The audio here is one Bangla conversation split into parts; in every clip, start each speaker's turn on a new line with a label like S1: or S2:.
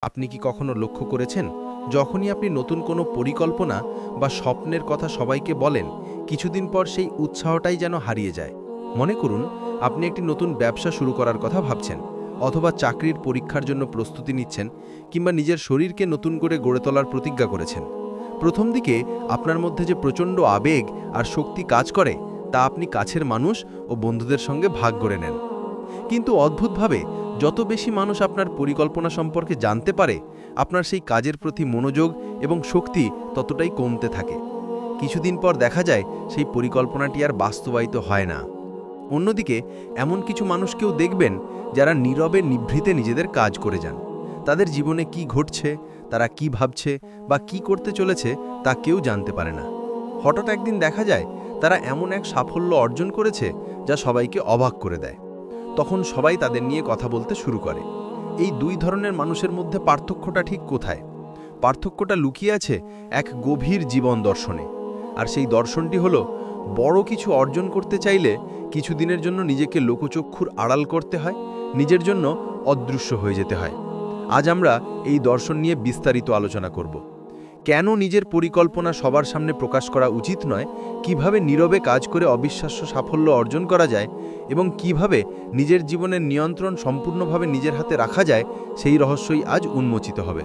S1: আপনি কি কখনো লক্ষ্য করেছেন, যখনই আপনি নতুন কোনো পরিকল্পনা বা স্বপ্নের কথা সবাইকে বলেন, কিছুদিন পর সেই উৎসাহটাই যেন হারিয়ে যায়? মনে করুন, আপনি একটি নতুন ব্যবসা শুরু করার কথা ভাবছেন, অথবা চাকরির পরীক্ষার জন্য প্রস্তুতি নিচ্ছেন, কিংবা নিজের শরীরকে নতুন করে গড়ে তোলার প্রতিজ্ঞা করেছেন। প্রথম দিকে আপনার মধ্যে যে প্রচণ্ড আবেগ আর শক্তি কাজ করে, তা আপনি কাছের মানুষ ও বন্ধুদের সঙ্গে ভাগ করে নেন। কিন্তু অদ্ভুতভাবে যত বেশি মানুষ আপনার পরিকল্পনা সম্পর্কে জানতে পারে, আপনার সেই কাজের প্রতি মনোযোগ এবং শক্তি ততটাই কমতে থাকে। কিছুদিন পর দেখা যায় সেই পরিকল্পনাটি আর বাস্তবায়িত হয় না। অন্যদিকে এমন কিছু মানুষকেও দেখবেন যারা নীরবে নিভৃতে নিজেদের কাজ করে যান। তাদের জীবনে কি ঘটছে, তারা কি ভাবছে বা কি করতে চলেছে তা কেউ জানতে পারে না। হঠাৎ একদিন দেখা যায় তারা এমন এক সাফল্য অর্জন করেছে যা সবাইকে অবাক করে দেয়। তখন সবাই তাদের নিয়ে কথা বলতে শুরু করে। এই দুই ধরনের মানুষের মধ্যে পার্থক্যটা ঠিক কোথায়? পার্থক্যটা লুকিয়ে আছে এক গভীর জীবন দর্শনে। আর সেই দর্শনটি হলো, বড় কিছু অর্জন করতে চাইলে কিছুদিনের জন্য নিজেকে লোকচক্ষুর আড়াল করতে হয়, নিজের জন্য অদৃশ্য হয়ে যেতে হয়। আজ আমরা এই দর্শন নিয়ে বিস্তারিত আলোচনা করব। কেন নিজের পরিকল্পনা সবার সামনে প্রকাশ করা উচিত নয়, কিভাবে নীরবে কাজ করে অবিশ্বাস্য সাফল্য অর্জন করা যায়, এবং কিভাবে নিজের জীবনের নিয়ন্ত্রণ সম্পূর্ণভাবে নিজের হাতে রাখা যায়, সেই রহস্যই আজ উন্মোচিত হবে।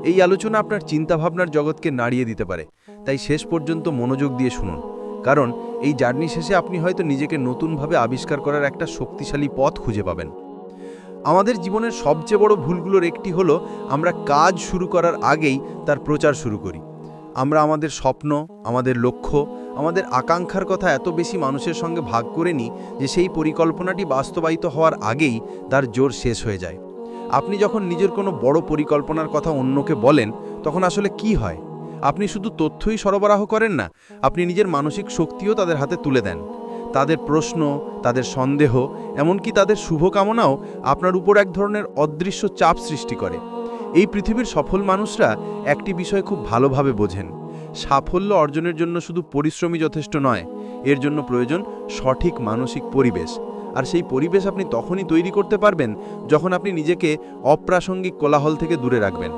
S1: এই আলোচনা আপনার চিন্তাভাবনার জগৎকে নাড়িয়ে দিতে পারে, তাই শেষ পর্যন্ত মনোযোগ দিয়ে শুনুন। কারণ এই জার্নি শেষে আপনি হয়তো নিজেকে নতুনভাবে আবিষ্কার করার একটা শক্তিশালী পথ খুঁজে পাবেন। আমাদের জীবনের সবচেয়ে বড় ভুলগুলোর একটি হলো, আমরা কাজ শুরু করার আগেই তার প্রচার শুরু করি। আমরা আমাদের স্বপ্ন, আমাদের লক্ষ্য, আমাদের আকাঙ্ক্ষার কথা এত বেশি মানুষের সঙ্গে ভাগ করে নিই যে সেই পরিকল্পনাটি বাস্তবায়িত হওয়ার আগেই তার জোর শেষ হয়ে যায়। আপনি যখন নিজের কোনো বড় পরিকল্পনার কথা অন্যকে বলেন, তখন আসলে কি হয়? আপনি শুধু তথ্যই সরবরাহ করেন না, আপনি নিজের মানসিক শক্তিও তাদের হাতে তুলে দেন। তাদের প্রশ্ন, তাদের সন্দেহ, এমনকি তাদের শুভকামনাও আপনার উপর এক ধরনের অদৃশ্য চাপ সৃষ্টি করে। এই পৃথিবীর সফল মানুষরা একটি বিষয় খুব ভালোভাবে বোঝেন: সাফল্য অর্জনের জন্য শুধু পরিশ্রমই যথেষ্ট নয়, এর জন্য প্রয়োজন সঠিক মানসিক পরিবেশ। আর সেই পরিবেশ আপনি তখনই তৈরি করতে পারবেন যখন আপনি নিজেকে অপ্রাসঙ্গিক কোলাহল থেকে দূরে রাখবেন।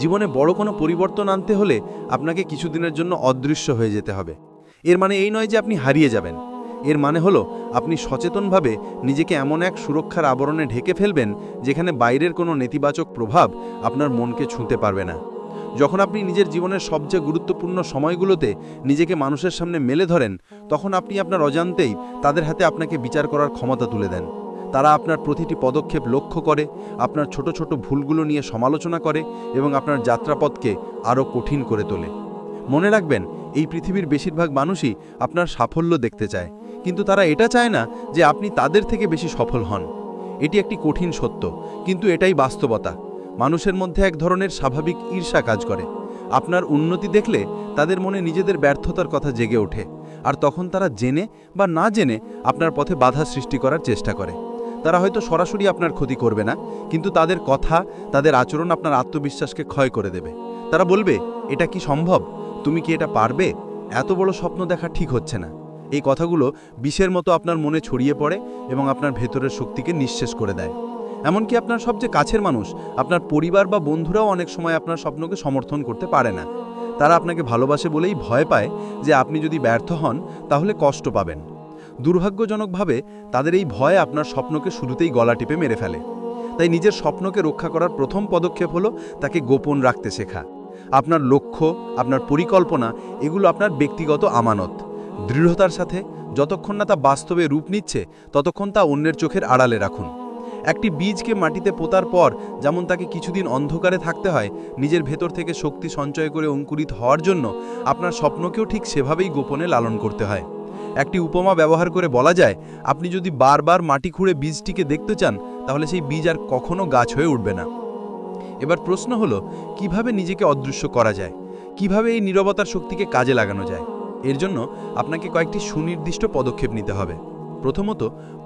S1: জীবনে বড় কোনো পরিবর্তন আনতে হলে আপনাকে কিছুদিনের জন্য অদৃশ্য হয়ে যেতে হবে। এর মানে এই নয় যে আপনি হারিয়ে যাবেন। এর মানে হলো, আপনি সচেতনভাবে নিজেকে এমন এক সুরক্ষার আবরণে ঢেকে ফেলবেন যেখানে বাইরের কোনো নেতিবাচক প্রভাব আপনার মনকে ছুঁতে পারবে না। যখন আপনি নিজের জীবনের সবচেয়ে গুরুত্বপূর্ণ সময়গুলোতে নিজেকে মানুষের সামনে মেলে ধরেন, তখন আপনি আপনার অজান্তেই তাদের হাতে আপনাকে বিচার করার ক্ষমতা তুলে দেন। তারা আপনার প্রতিটি পদক্ষেপ লক্ষ্য করে, আপনার ছোট ছোট ভুলগুলো নিয়ে সমালোচনা করে এবং আপনার যাত্রাপথকে আরও কঠিন করে তোলে। মনে রাখবেন, এই পৃথিবীর বেশিরভাগ মানুষই আপনার সাফল্য দেখতে চায়, কিন্তু তারা এটা চায় না যে আপনি তাদের থেকে বেশি সফল হন। এটি একটি কঠিন সত্য, কিন্তু এটাই বাস্তবতা। মানুষের মধ্যে এক ধরনের স্বাভাবিক ঈর্ষা কাজ করে। আপনার উন্নতি দেখলে তাদের মনে নিজেদের ব্যর্থতার কথা জেগে ওঠে, আর তখন তারা জেনে বা না জেনে আপনার পথে বাধা সৃষ্টি করার চেষ্টা করে। তারা হয়তো সরাসরি আপনার ক্ষতি করবে না, কিন্তু তাদের কথা, তাদের আচরণ আপনার আত্মবিশ্বাসকে ক্ষয় করে দেবে। তারা বলবে, এটা কি সম্ভব? তুমি কি এটা পারবে? এত বড় স্বপ্ন দেখা ঠিক হচ্ছে না। এই কথাগুলো বিষের মতো আপনার মনে ছড়িয়ে পড়ে এবং আপনার ভেতরের শক্তিকে নিঃশেষ করে দেয়। এমনকি আপনার সবচেয়ে কাছের মানুষ, আপনার পরিবার বা বন্ধুরাও অনেক সময় আপনার স্বপ্নকে সমর্থন করতে পারে না। তারা আপনাকে ভালোবাসে বলেই ভয় পায় যে আপনি যদি ব্যর্থ হন তাহলে কষ্ট পাবেন। দুর্ভাগ্যজনকভাবে তাদের এই ভয় আপনার স্বপ্নকে শুরুতেই গলা টিপে মেরে ফেলে। তাই নিজের স্বপ্নকে রক্ষা করার প্রথম পদক্ষেপ হলো তাকে গোপন রাখতে শেখা। আপনার লক্ষ্য, আপনার পরিকল্পনা, এগুলো আপনার ব্যক্তিগত আমানত। দৃঢ়তার সাথে, যতক্ষণ না তা বাস্তবে রূপ নিচ্ছে, ততক্ষণ তা অন্যের চোখের আড়ালে রাখুন। একটি বীজকে মাটিতে পোতার পর যেমন তাকে কিছুদিন অন্ধকারে থাকতে হয়, নিজের ভেতর থেকে শক্তি সঞ্চয় করে অঙ্কুরিত হওয়ার জন্য আপনার স্বপ্নকেও ঠিক সেভাবেই গোপনে লালন করতে হয়। একটি উপমা ব্যবহার করে বলা যায়, আপনি যদি বারবার মাটি খুঁড়ে বীজটিকে দেখতে চান, তাহলে সেই বীজ আর কখনো গাছ হয়ে উঠবে না। এবার প্রশ্ন হলো, কিভাবে নিজেকে অদৃশ্য করা যায়? কিভাবে এই নীরবতার শক্তিকে কাজে লাগানো যায়? এর জন্য আপনাকে কয়েকটি সুনির্দিষ্ট পদক্ষেপ নিতে হবে। প্রথমত,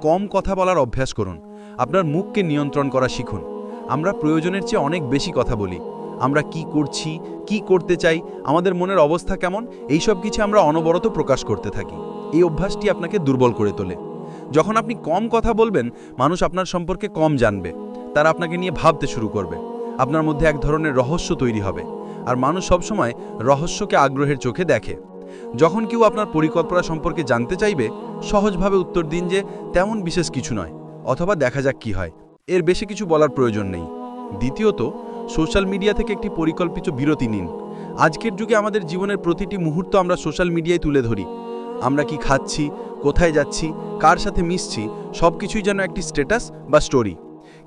S1: কম কথা বলার অভ্যাস করুন। আপনার মুখকে নিয়ন্ত্রণ করা শিখুন। আমরা প্রয়োজনের চেয়ে অনেক বেশি কথা বলি। আমরা কি করছি, কি করতে চাই, আমাদের মনের অবস্থা কেমন, এইসব কিছু আমরা অনবরত প্রকাশ করতে থাকি। এই অভ্যাসটি আপনাকে দুর্বল করে তোলে। যখন আপনি কম কথা বলবেন, মানুষ আপনার সম্পর্কে কম জানবে। তারা আপনাকে নিয়ে ভাবতে শুরু করবে।
S2: আপনার মধ্যে এক ধরনের রহস্য তৈরি হবে, আর মানুষ সবসময় রহস্যকে আগ্রহের চোখে দেখে। যখন কেউ আপনার পরিকল্পনা সম্পর্কে জানতে চাইবে, সহজভাবে উত্তর দিন যে তেমন বিশেষ কিছু নয়, অথবা দেখা যাক কি হয়, এর বেশি কিছু বলার প্রয়োজন নেই। দ্বিতীয়ত, সোশ্যাল মিডিয়া থেকে একটি পরিকল্পিত বিরতি নিন। আজকের যুগে আমাদের জীবনের প্রতিটি মুহূর্ত আমরা সোশ্যাল মিডিয়ায় তুলে ধরি। আমরা কি খাচ্ছি, কোথায় যাচ্ছি, কার সাথে মিশছি, সব কিছুই যেন একটি স্ট্যাটাস বা স্টোরি।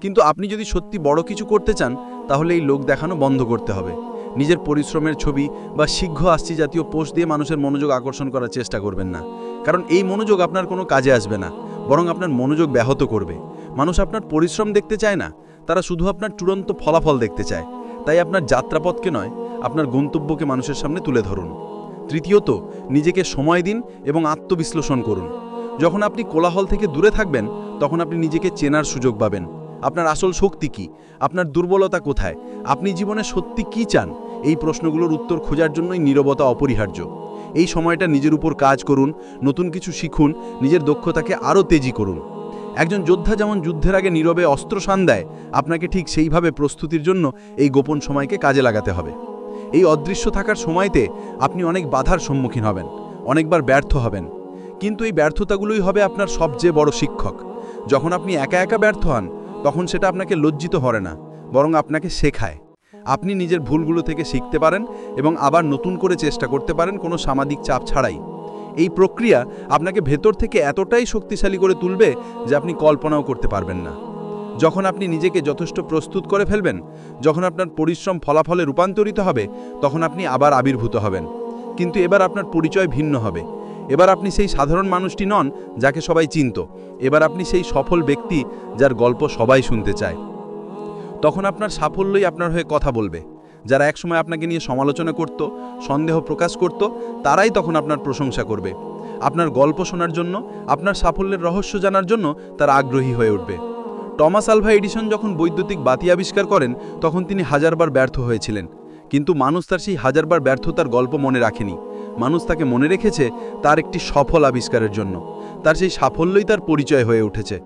S2: কিন্তু আপনি যদি সত্যি বড় কিছু করতে চান, তাহলে এই লোক দেখানো বন্ধ করতে হবে। নিজের পরিশ্রমের ছবি বা শীঘ্র আসছি জাতীয় পোস্ট দিয়ে মানুষের মনোযোগ আকর্ষণ করার চেষ্টা করবেন না, কারণ এই মনোযোগ আপনার কোনো কাজে আসবে না, বরং আপনার মনোযোগ ব্যাহত করবে। মানুষ আপনার পরিশ্রম দেখতে চায় না, তারা শুধু আপনার চূড়ান্ত ফলাফল দেখতে চায়। তাই আপনার যাত্রাপথকে নয়, আপনার গন্তব্যকে মানুষের সামনে তুলে ধরুন। তৃতীয়ত, নিজেকে সময় দিন এবং আত্মবিশ্লেষণ করুন। যখন আপনি কোলাহল থেকে দূরে থাকবেন, তখন আপনি নিজেকে চেনার সুযোগ পাবেন। আপনার আসল শক্তি কি, আপনার দুর্বলতা কোথায়, আপনি জীবনে সত্যি কি চান, এই প্রশ্নগুলোর উত্তর খোঁজার জন্যই নীরবতা অপরিহার্য। এই সময়টা নিজের উপর কাজ করুন, নতুন কিছু শিখুন, নিজের দক্ষতাকে আরও তেজি করুন। একজন যোদ্ধা যেমন যুদ্ধের আগে নীরবে অস্ত্র শান দেয়, আপনাকে ঠিক সেইভাবে প্রস্তুতির জন্য এই গোপন সময়কে কাজে লাগাতে হবে। এই অদৃশ্য থাকার সময়তে আপনি অনেক বাধার সম্মুখীন হবেন, অনেকবার ব্যর্থ হবেন, কিন্তু এই ব্যর্থতাগুলোই হবে আপনার সবচেয়ে বড় শিক্ষক। যখন আপনি একা একা ব্যর্থ হন, তখন সেটা আপনাকে লজ্জিত করে না, বরং আপনাকে শেখায়। আপনি নিজের ভুলগুলো থেকে শিখতে পারেন এবং আবার নতুন করে চেষ্টা করতে পারেন, কোনো সামাজিক চাপ ছাড়াই। এই প্রক্রিয়া আপনাকে ভেতর থেকে এতটাই শক্তিশালী করে তুলবে যে আপনি কল্পনাও করতে পারবেন না। যখন আপনি নিজেকে যথেষ্ট প্রস্তুত করে ফেলবেন, যখন আপনার পরিশ্রম ফলাফলে রূপান্তরিত হবে, তখন আপনি আবার আবির্ভূত হবেন। কিন্তু এবার আপনার পরিচয় ভিন্ন হবে। এবার আপনি সেই সাধারণ মানুষটি নন যাকে সবাই চিনত, এবার আপনি সেই সফল ব্যক্তি যার গল্প সবাই শুনতে চায়। তখন আপনার সাফল্যই আপনার হয়ে কথা বলবে। যারা একসময় আপনাকে নিয়ে সমালোচনা করত, সন্দেহ প্রকাশ করত, তারাই তখন আপনার প্রশংসা করবে। আপনার গল্প শোনার জন্য, আপনার সাফল্যের রহস্য জানার জন্য তারা আগ্রহী হয়ে উঠবে। টমাস আলভা এডিসন যখন বৈদ্যুতিক বাতি আবিষ্কার করেন, তখন তিনি হাজারবার ব্যর্থ হয়েছিলেন, কিন্তু মানুষ তার সেই হাজারবার ব্যর্থতার গল্প মনে রাখেনি। মানুষ তাকে মনে রেখেছে তার একটি সফল আবিষ্কারের জন্য। তার সেই সাফল্যই তার পরিচয় হয়ে উঠেছে।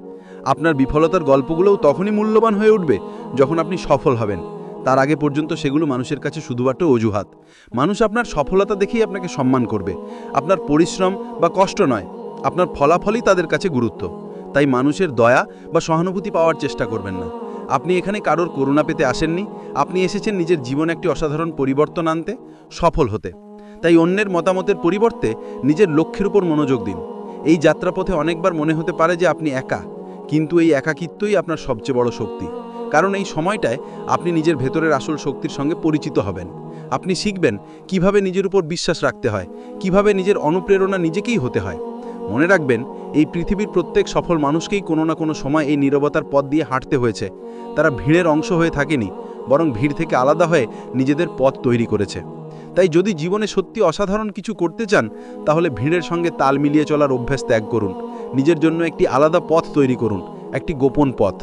S2: আপনার বিফলতার গল্পগুলোও তখনই মূল্যবান হয়ে উঠবে যখন আপনি সফল হবেন। তার আগে পর্যন্ত সেগুলো মানুষের কাছে শুধুমাত্র অজুহাত। মানুষ আপনার সফলতা দেখেই আপনাকে সম্মান করবে, আপনার পরিশ্রম বা কষ্ট নয়, আপনার ফলাফলই তাদের কাছে গুরুত্ব। তাই মানুষের দয়া বা সহানুভূতি পাওয়ার চেষ্টা করবেন না। আপনি এখানে কারোর করুণা পেতে আসেননি, আপনি এসেছেন নিজের জীবনে একটি অসাধারণ পরিবর্তন আনতে, সফল হতে। তাই অন্যের মতামতের পরিবর্তে নিজের লক্ষ্যের উপর মনোযোগ দিন। এই যাত্রাপথে অনেকবার মনে হতে পারে যে আপনি একা, কিন্তু এই একাকিত্বই আপনার সবচেয়ে বড় শক্তি। কারণ এই সময়টায় আপনি নিজের ভেতরের আসল শক্তির সঙ্গে পরিচিত হবেন। আপনি শিখবেন কিভাবে নিজের উপর বিশ্বাস রাখতে হয়, কিভাবে নিজের অনুপ্রেরণা নিজেকেই হতে হয়। মনে রাখবেন, এই পৃথিবীর প্রত্যেক সফল মানুষকেই কোনো না কোনো সময় এই নীরবতার পথ দিয়ে হাঁটতে হয়েছে। তারা ভিড়ের অংশ হয়ে থাকেনি, বরং ভিড় থেকে আলাদা হয়ে নিজেদের পথ তৈরি করেছে। তাই যদি জীবনে সত্যি অসাধারণ কিছু করতে চান, তাহলে ভিড়ের সঙ্গে তাল মিলিয়ে চলার অভ্যাস ত্যাগ করুন। নিজের জন্য একটি আলাদা পথ তৈরি করুন, একটি গোপন পথ।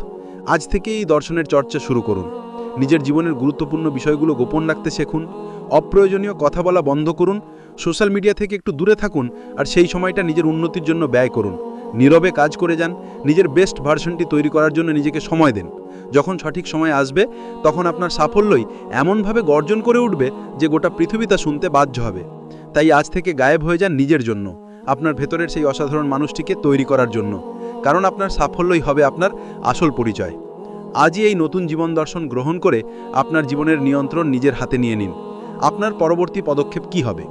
S2: আজ থেকে এই দর্শনের চর্চা শুরু করুন। নিজের জীবনের গুরুত্বপূর্ণ বিষয়গুলো গোপন রাখতে শিখুন। অপ্রয়োজনীয় কথা বলা বন্ধ করুন। সোশ্যাল মিডিয়া থেকে একটু দূরে থাকুন, আর সেই সময়টা নিজের উন্নতির জন্য ব্যয় করুন। নীরবে কাজ করে যান, নিজের বেস্ট ভার্সনটি তৈরি করার জন্য নিজেকে সময় দিন। যখন সঠিক সময় আসবে, তখন আপনার সাফল্যই এমনভাবে গর্জন করে উঠবে যে গোটা পৃথিবী তা শুনতে বাধ্য হবে। তাই আজ থেকে গায়েব হয়ে যান নিজের জন্য, আপনার ভেতরের সেই অসাধারণ মানুষটিকে তৈরি করার জন্য। কারণ আপনার সাফল্যই হবে আপনার আসল পরিচয়। আজই এই নতুন জীবন দর্শন গ্রহণ করে আপনার জীবনের নিয়ন্ত্রণ নিজের হাতে নিয়ে নিন। আপনার পরবর্তী পদক্ষেপ কী হবে?